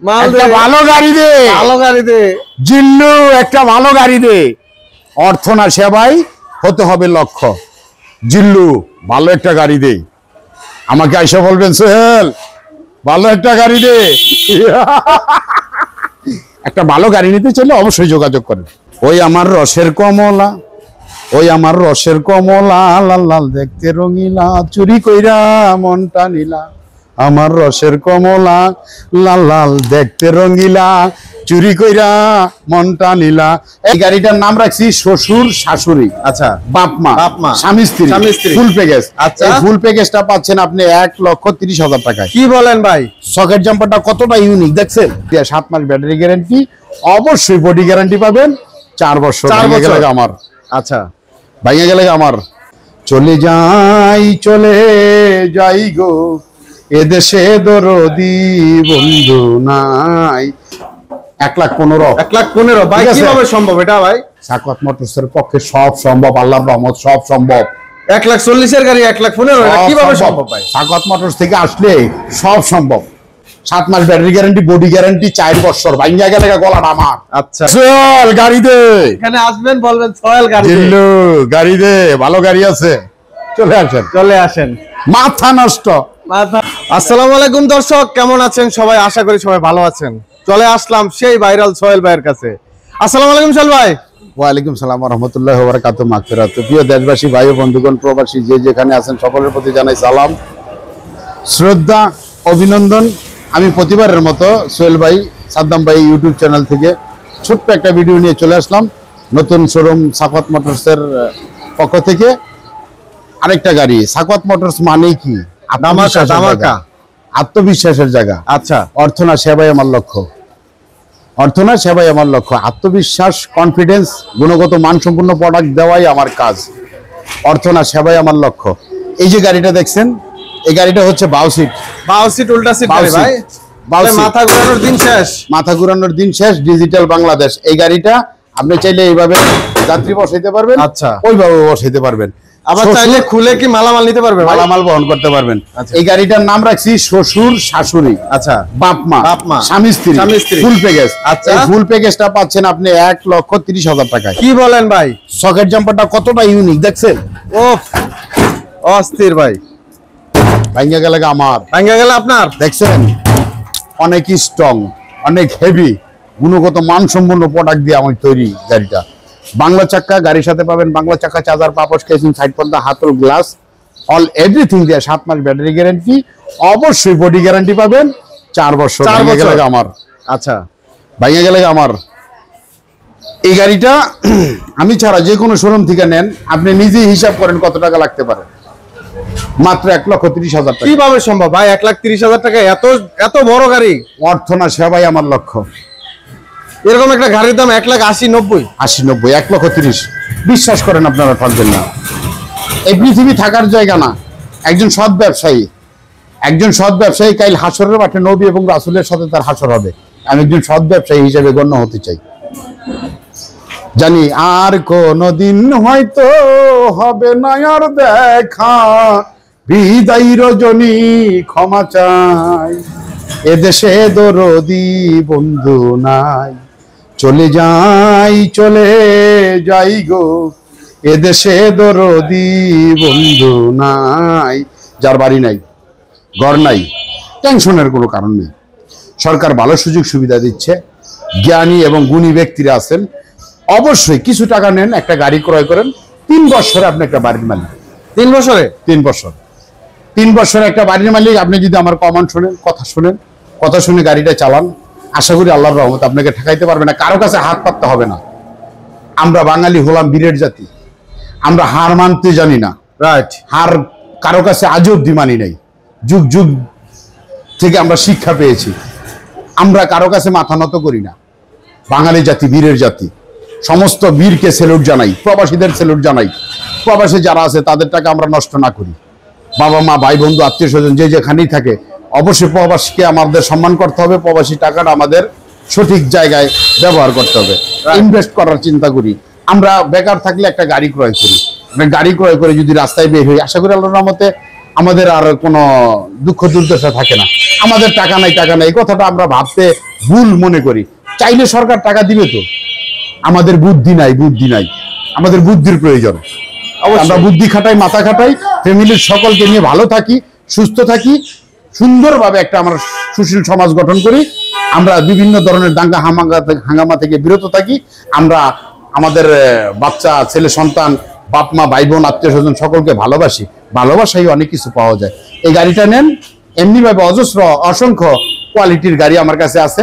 একটা ভালো গাড়ি দে, ভালো গাড়ি দে জিল্লু, একটা ভালো গাড়ি দে। অর্থ না সেবাই হতে হবে লক্ষ্য। জিল্লু, ভালো একটা গাড়ি দে। আমাকে আইসা বলবেন সোহেল ভালো একটা গাড়ি দে। একটা ভালো গাড়ি নিতে চাইলে অবশ্যই যোগাযোগ করেন। ওই আমার রসের কমলা, ওই আমার রসের কমলা, লাল লাল দেখতে রঙিলা, চুরি কইরা মনটা নিলা। আমার রসের কমলা, লাল লাল দেখতে রঙিলা, চুরি কইরা মনটা নিলা। এই গাড়িটার নাম রাখছি শ্বশুর শাশুড়ি। আচ্ছা, বাপ মা, স্বামী স্ত্রী, ফুল প্যাকেজ। আচ্ছা, ফুল প্যাকেজটা পাচ্ছেন আপনি 1,30,000 টাকায়। কি বলেন ভাই? সকেট জাম্পারটা কতটা ইউনিক দেখছেন। 7 মাস ব্যাটারি গ্যারান্টি, অবশ্যই বডি গ্যারান্টি পাবেন 4 বছর। আমার আচ্ছা, ভাইয়া গেলে আমার চলে যাই গো, এদেশে দরদি বন্ধু নাই। 1,15,000। 1,15,000 ভাই, কিভাবে সম্ভব এটা ভাই? সাকওয়াত মোটরসের পক্ষে সব সম্ভব, আল্লাহর রহমত, সব সম্ভব। 1,40,000 এর গাড়ি 1,15,000, এটা কিভাবে সম্ভব ভাই? সাকওয়াত মোটরস থেকে আসলে সব সম্ভব। 7 মাস ব্যাটারি গ্যারান্টি, বডি গ্যারান্টি 4 বছর। ভাইয়া গেলে গলাটা আমার। আচ্ছা, চল গাড়ি দে। এখানে আসবেন বলবেন সোহেল গাড়ি দে। জিল্লু, গাড়ি দে, ভালো গাড়ি আছে। চলে আসেন। মাথা নষ্ট। আসসালামু আলাইকুম দর্শক, কেমন আছেন সবাই? আশা করি সবাই ভালো আছেন। চলে আসলাম সেই ভাইরাল সোহেল ভাইয়ের কাছে। আসসালামু আলাইকুম সোহেল ভাই। ওয়ালাইকুম সালাম ওয়া রাহমাতুল্লাহি ওয়া বারাকাতুহু। মাগফিরাত। প্রিয় দেশবাসী, ভাই ও বন্ধুগণ, প্রবাসী যে যেখানে আছেন সকলের প্রতি জানাই সালাম, শ্রদ্ধা, অভিনন্দন। আমি প্রতিবারের মতো সোহেল ভাই, সাদ্দাম ভাই ইউটিউব চ্যানেল থেকে ছোট্ট একটা ভিডিও নিয়ে চলে আসলাম। নতুন শোরুম সাকওয়াত মোটরসের পক্ষ থেকে আরেকটা গাড়ি। সাকওয়াত মোটরস মানেই কি? আত্মবিশ্বাসের জায়গা। আচ্ছা, অর্থ না সেবাই আমার লক্ষ্য। অর্থ না সেবাই আমার লক্ষ্য। আত্মবিশ্বাস, কনফিডেন্স, গুণগত মানসম্পন্ন প্রোডাক্ট দেওয়াই আমার কাজ। অর্থ না সেবাই আমার লক্ষ্য। এই যে গাড়িটা দেখছেন, এই গাড়িটা হচ্ছে বাউ সিট উল্টা সিট ভাই। মাথা ঘোরানোর দিন শেষ। মাথা ঘোরানোর দিন শেষ। ডিজিটাল বাংলাদেশ। এই গাড়িটা আপনি চাইলে এইভাবে যাত্রী বসাইতে পারবেন। আচ্ছা, ওইভাবে বসাইতে পারবেন। আবার চাইলে খুলে কি মালামাল নিতে পারবেন, মালামাল বহন করতে পারবেন। এই গাড়িটার নাম রাখছি শ্বশুর শাশুড়ি। আচ্ছা, বাপ মা, স্বামী স্ত্রী, ফুল প্যাকেজ। আচ্ছা, ফুল প্যাকেজটা পাচ্ছেন আপনি 1,30,000 টাকায়। কি বলেন ভাই? সকেট জাম্পারটা কতটা ইউনিক দেখছেন। অস্থির ভাই। ভাঙ্গা গেলে আমার, ভাঙ্গা গেলে আপনার। দেখছেন অনেক স্ট্রং, অনেক হেভি, গুণগত মানসম্পন্ন প্রোডাক্ট দিয়ে আমার তৈরি গাড়িটা। বাংলা চাক্কা গাড়ির সাথে পাবেন, বাংলা চাক্কা, চার্জার, পাপোশ, কেসিং, সাইড পর্দা, হাতল, গ্লাস, অল এভরিথিং দিয়ে 7 মাস ব্যাটারি গ্যারান্টি, অবশ্যই বডি গ্যারান্টি পাবেন 4 বছর। আমার। আচ্ছা, ভাইয়া গেলে আমার এই গাড়িটা আমি ছাড়া যে কোনো শোরুম থেকে নেন, আপনি নিজেই হিসাব করেন কত টাকা লাগতে পারে। মাত্র 1,30,000 টাকা। কিভাবে সম্ভব ভাই? 1,30,000 টাকা এত বড় গাড়ি? অর্থ না সেবাই আমার লক্ষ্য। এরকম একটা গাড়ির দাম 1,80,90। 1,30,000। বিশ্বাস করেন, আপনারা ঠকবেন না। এই পৃথিবী থাকার জায়গা না। একজন সৎ ব্যবসায়ী কাল হাসরের মাঠে নবী এবং রাসূলের সাথে তার হাসর হবে। আমি একজন সৎ ব্যবসায়ী হিসেবে গণ্য হতে চাই। জানি আর কোনদিন হয়তো হবে না আর দেখা, বিদায় রজনী ক্ষমা চাই, এদেশে দরদি বন্ধু নাই। চলে যাই গো, এদেশে দরদি বন্ধু নাই। যার বাড়ি নাই, ঘর নাই, টেনশনের কোনো কারণ নেই। সরকার ভালো সুযোগ সুবিধা দিচ্ছে। জ্ঞানী এবং গুণী ব্যক্তিরা আছেন। অবশ্যই কিছু টাকা নেন, একটা গাড়ি ক্রয় করেন। 3 বছরে আপনি একটা বাড়ির মালিক। 3 বছরে 3 বছরে একটা বাড়ির মালিক। আপনি যদি আমার কমান্ড শোনেন, কথা শুনে গাড়িটা চালান, আশা করি আল্লাহর রহমত আপনাকে ঠকাইতে পারবে না। কারো কাছে হাত পাততে হবে না। আমরা বাঙালি হলাম বীরের জাতি। আমরা হার মানতে জানি না। রাইট। হার কারো কাছে আজও অবধি মানি নাই। যুগ যুগ থেকে আমরা শিক্ষা পেয়েছি। আমরা কারো কাছে মাথা নত করি না। বাঙালি জাতি বীরের জাতি। সমস্ত বীরকে স্যালুট জানাই, প্রবাসীদের স্যালুট জানাই। প্রবাসী যারা আছে তাদের টাকা আমরা নষ্ট না করি। বাবা মা, ভাই বন্ধু, আত্মীয় স্বজন যে যেখানেই থাকে, অবশ্যই প্রবাসীকে আমাদের সম্মান করতে হবে। প্রবাসী টাকাটা আমাদের সঠিক জায়গায় ব্যবহার করতে হবে, ইনভেস্ট করার চিন্তা করি। আমরা বেকার থাকলে একটা গাড়ি ক্রয় করি। গাড়ি ক্রয় করে যদি রাস্তায় বের হই, আশা করি আল্লাহর রহমতে আমাদের আর কোনো দুঃখ দুর্দশা থাকে না। আমাদের টাকা নাই, এই কথাটা আমরা ভাবতে ভুল মনে করি। চাইলে সরকার টাকা দিবে তো, আমাদের বুদ্ধি নাই, আমাদের বুদ্ধির প্রয়োজন। আমরা বুদ্ধি খাটাই, মাথা খাটাই, ফ্যামিলির সকলকে নিয়ে ভালো থাকি, সুস্থ থাকি, সুন্দরভাবে একটা আমরা সুশীল সমাজ গঠন করি। আমরা বিভিন্ন ধরনের দাঙ্গা হাঙ্গামা থেকে বিরত থাকি। আমরা আমাদের বাচ্চা, ছেলে সন্তান, বাপ মা, ভাই বোন, আত্মীয় স্বজন সকলকে ভালোবাসি। ভালোবাসাই অনেক কিছু পাওয়া যায়। এই গাড়িটা নেন, এমনিভাবে অজস্র অসংখ্য কোয়ালিটির গাড়ি আমার কাছে আছে,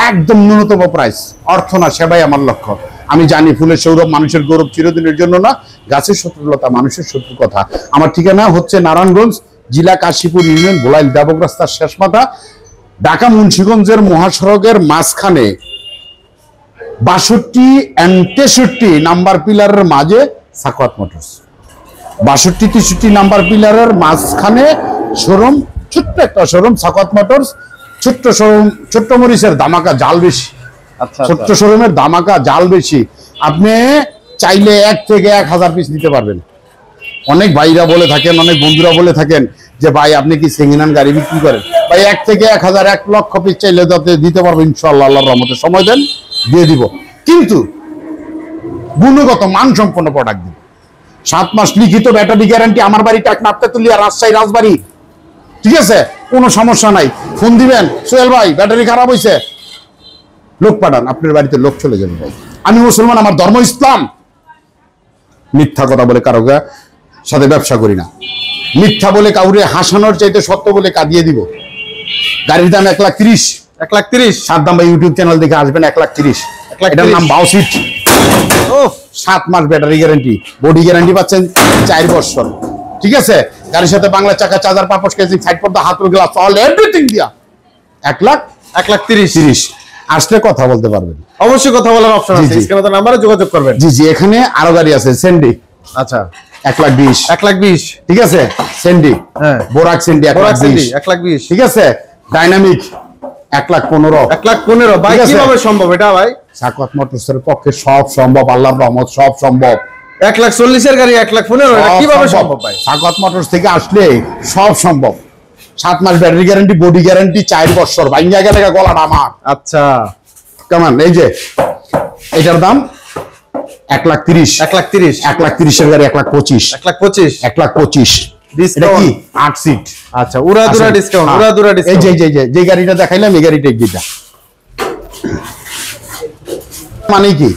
একদম ন্যূনতম প্রাইস। অর্থ না, সেবাই আমার লক্ষ্য। আমি জানি ফুলের সৌরভ মানুষের গৌরব চিরদিনের জন্য না, গাছের শত্রুলতা মানুষের শত্রু কথা। আমার ঠিকানা হচ্ছে নারায়ণগঞ্জ জেলা, কাশীপুর ইউনিয়ন, বোলাইল দাবক রাস্তার শেষ মাথা, ঢাকা মুন্সিগঞ্জের মহাসড়কের মাঝখানে 62 and 63 নাম্বার পিলারের মাঝে সাকওয়াত মোটরস। 62, 63 নাম্বার পিলারের মাঝখানে শোরুম, ছোট্ট একটা শোরুম সাকওয়াত মোটরস। ছোট্ট শোরুম, ছোট্ট মরিচের ধামাকা জাল বেশি। ছোট্ট শোরুমের ধামাকা জাল বেশি। আপনি চাইলে 1 থেকে 1000 পিস নিতে পারবেন। অনেক ভাইরা বলে থাকেন, অনেক বন্ধুরা বলে থাকেন যে ভাই আপনি কি সেকেন্ড হ্যান্ড গাড়ি বিক্রি করেন? ভাই 1 থেকে 1000, 1 লক্ষ পিস চাইলে দিতে পারবো ইনশাআল্লাহ, আল্লাহর রহমতে। সময় দেন, দিয়ে দিব, কিন্তু গুণগত মানসম্পন্ন প্রোডাক্ট দিব। 7 মাস লিখিত ব্যাটারি গ্যারান্টি। আমার বাড়ি টাকনাপতেতুলিয়া, রাজশাহী, রাজবাড়ী, ঠিক আছে? কোনো সমস্যা নাই। ফোন দিবেন, সোহেল ভাই ব্যাটারি খারাপ হয়েছে, লোক পাঠান, আপনার বাড়িতে লোক চলে যাবে। ভাই আমি মুসলমান, আমার ধর্ম ইসলাম। মিথ্যা কথা বলে কারো সাথে ব্যবসা করি না। মিথ্যা বলে কাউরে হাসানোর চাইতে সত্য বলে কাঁদিয়ে দিব। গাড়ির দাম 1,30,000। 1,30,000 সাদ্দাম ভাই ইউটিউব চ্যানেল দেখে আসবেন। 1,30,000। এটার নাম বাউসিট। 7 মাস ব্যাটারি গ্যারান্টি, বডি গ্যারান্টি পাচ্ছেন 4 বছর, ঠিক আছে? গাড়ির সাথে বাংলা চাকা, চার্জার, পাপোশ, কেসিং, সাইড পর্দা, হাতুড়, গ্লাস, অল এভরিথিং দিয়া 1,30,000 আসলে কথা বলতে পারবেন। অবশ্যই কথা বলার অপশন আছে, স্ক্রিনে তো নাম্বারে যোগাযোগ করবেন। জি, এখানে আরো গাড়ি আছে। সেন্ডি, আচ্ছা, 1,20,000। 1,20,000 ঠিক আছে? সেন্ডি, হ্যাঁ, বোরাক সেন্ডি 1,20,000। 1,20,000 ঠিক আছে? ডাইনামিক 1,15,000। 1,15,000 ভাই, কিভাবে সম্ভব এটা ভাই? সাকওয়াত মোটরসের পক্ষে সব সম্ভব, আল্লাহর রহমত, সব সম্ভব। 1,40,000 এর গাড়ি 1,15,000, এটা কিভাবে সম্ভব ভাই? সাকওয়াত মোটরস থেকে আসলে সব সম্ভব। 7 মাস ব্যাটারি গ্যারান্টি, বডি গ্যারান্টি 4 বছর। ভাঙ্গা গেলে গলাটা আমার। আচ্ছা, কেমন? এই যে এটার দাম 1,30,000। 1,30,000 1,30,000 এর গাড়ি 1,25,000। 1,25,000 1,25,000। এটা কি 8 সিট? আচ্ছা, উড়াদুরা ডিসকাউন্ট, উড়াদুরা এই ডিসকাউন্ট। যে গাড়িটা দেখাইলাম, এই গাড়িটা গিটা মানে কি?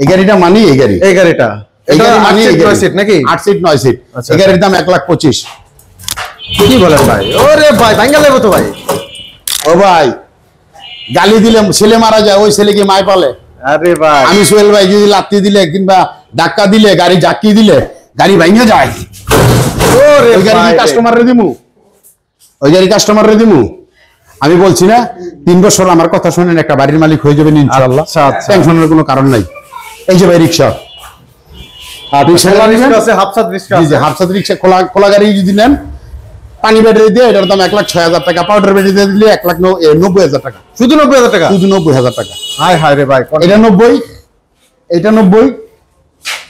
এই গাড়িটা মানে এই গাড়ি, এই গাড়িটা এটা 8 সিট নাকি? 8 সিট 9 সিট। এই গাড়ির দাম 1,25,000। কি বলেন ভাই? ওরে ভাই, ভাঙ্গা লাগবে তো ভাই। ও ভাই, গালি দিলে ছেলে মারা যায়, ওই ছেলে কি মায় পালে? আরে ভাই, আমি সোহেল ভাই যদি লাত্তি দিলে কিংবা ধাক্কা দিলে, গাড়ি ঝাঁকি দিলে গাড়ি ভাঙে যায়। ওরে ওই গাড়ি ভাই, কাস্টমাররে দিমু, ওই গাড়ি কাস্টমাররে দিমু। আমি বলছি না, 3 বছর আমার কথা শুনেন, একটা বাড়ির মালিক হয়ে যাবেন ইনশাআল্লাহ। আচ্ছা, আচ্ছা। টেনশনের কোনো কারণ নাই। এই যে ভাই রিক্সা, রিক্সা আছে, হাফসাত রিক্সা জি, আছে। হাফসাত রিক্সা, খোলা গাড়ি যদি নেন, পানি ব্যাটারি দিয়ে এটার দাম 1,06,000 টাকা। পাউডার ব্যাটারি দিয়ে দিলে 1,90,000 টাকা। শুধু 90,000 টাকা? শুধু 90,000 টাকা। হায় হায় রে ভাই, এটা 90, এটা 90,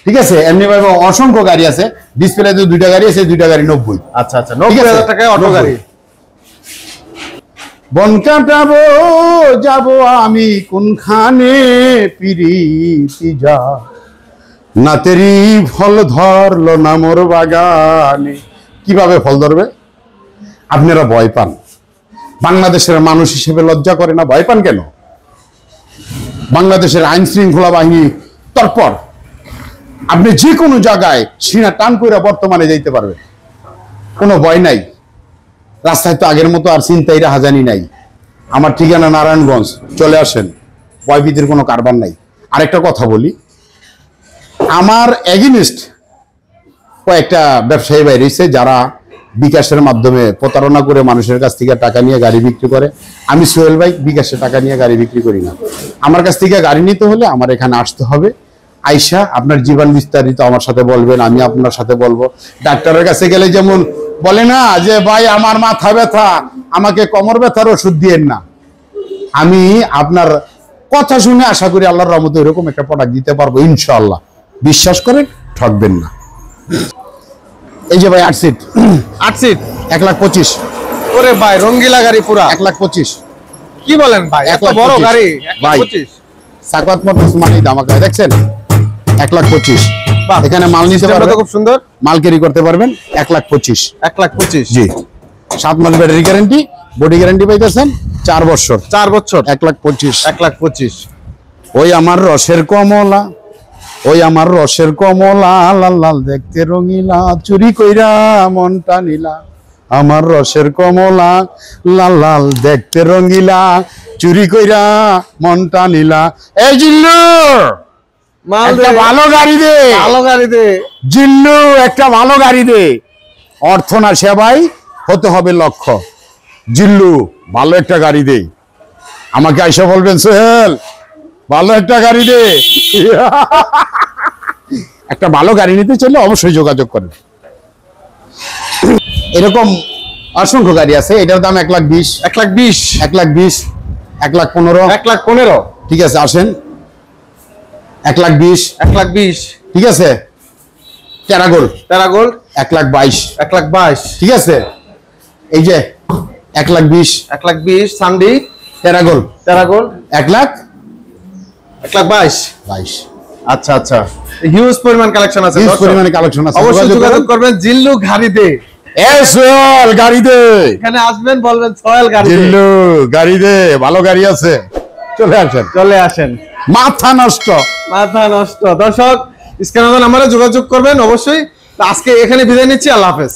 ঠিক আছে? এমনি ভাবে অসংখ্য গাড়ি আছে। ডিসপ্লেতে 2টা গাড়ি আছে, 2টা গাড়ি 90। আচ্ছা আচ্ছা, 90,000 টাকায় অটো গাড়ি। বন কাটাবো যাবো আমি কোনখানে, পিরিতি যা না তেরি ফল ধরলো না মোর বাগানে। কিভাবে ফল ধরবে? আপনারা ভয় পান, বাংলাদেশের মানুষ হিসেবে লজ্জা করে না? ভয় পান কেন? বাংলাদেশের আইন শৃঙ্খলা বাহিনী তৎপর। আপনি যে কোনো জায়গায় সিনা টান করে বর্তমানে যাইতে পারবেন, কোনো ভয় নাই। রাস্তায় তো আগের মতো আর চিন্তাইরা হাজানি নাই। আমার ঠিকানা নারায়ণগঞ্জ, চলে আসেন, ভয়ভীতির কোনো কারবার নাই। আরেকটা কথা বলি, আমার এগেইনস্ট কয়েকটা ব্যবসায়ী বাইরে এসে যারা বিকাশের মাধ্যমে প্রতারণা করে মানুষের কাছ থেকে টাকা নিয়ে গাড়ি বিক্রি করে। আমি সোহেল ভাই বিকাশে টাকা নিয়ে গাড়ি বিক্রি করি না। আমার কাছ থেকে গাড়ি নিতে হলে আমার এখানে আসতে হবে। আইসা আপনার জীবন বিস্তারিত আমার সাথে বলবেন, আমি আপনার সাথে বলবো। ডাক্তারের কাছে গেলে যেমন বলে না যে ভাই আমার মাথা ব্যথা, আমাকে কোমর ব্যথার ওষুধ দিয়েন না, আমি আপনার কথা শুনে আশা করি আল্লাহর রহমতে এরকম একটা প্রোডাক্ট দিতে পারবো ইনশাআল্লাহ। বিশ্বাস করেন, ঠকবেন না। এই যে ভাই 8 সিট, 8 সিট 1,25,000। ওরে ভাই, রঙ্গিলা গাড়ি পুরা 1,25,000। কি বলেন ভাই, এত বড় গাড়ি? ভাই 1,25,000 সাকাত মোটরস মানে ধামাকা, দেখছেন 1,25,000। বাহ, এখানে মাল নিতে সিস্টেমটা তো পারবেন, খুব সুন্দর। মাল ক্যারি করতে পারবেন 1,25,000। 1,25,000 জি, 7 মাস ব্যাটারি গ্যারান্টি, বডি গ্যারান্টি পাইতেছেন 4 বছর। 4 বছর 1,25,000। 1,25,000। ওই আমার রসের কমলা, ওই আমার রসের কমলা, লাল লাল দেখতে রঙিলা, চুরি কইরা মনটা নিলা। আমার রসের কমলা, লাল লাল দেখতে রঙিলা, চুরি কইরা মনটা নিলা। এই জিল্লু, মাল একটা দে, ভালো গাড়ি দে। ভালো গাড়ি দে। জিল্লু, একটা ভালো গাড়ি দে। অর্থ না সেবাই হতে হবে লক্ষ্য। জিল্লু, ভালো একটা গাড়ি দে। আমাকে আইসা বলবেন সোহেল ভালো একটা গাড়ি দে। একটা ভালো গাড়ি নিতে চাইলে অবশ্যই যোগাযোগ করেন। এরকম অসংখ্য গাড়ি আছে, এটার দাম 1,20,000, 1,20,000, 1,20,000, 1,15,000। 1,15,000, ঠিক আছে, আসেন 1,20,000। 1,20,000, ঠিক আছে, টেরাগোল প্যারাগোল্ড 1,22,000। 1,22,000, ঠিক আছে, এই যে 1,20,000 1,20,000, সানডি টেরাগোল প্যারাগোল্ড 1,22,000। 1,22,000। আচ্ছা আচ্ছা, হিউজ পরিমাণ কালেকশন আছে, হিউজ দর্শক। পরিমাণে কালেকশন আছে, অবশ্যই যোগাযোগ করবেন জিল্লু গাড়ি দে। সোহেল গাড়ি দে। এখানে আসবেন, বলবেন সোহেল গাড়ি দে। জিল্লু গাড়ি দে, ভালো গাড়ি আছে, চলে আসেন। চলে আসেন, মাথা নষ্ট। মাথা নষ্ট। দর্শক, স্ক্রিনে নাম্বারে যোগাযোগ করবেন অবশ্যই। তো আজকে এখানে বিদায় নিচ্ছি, আল্লাহ হাফেজ।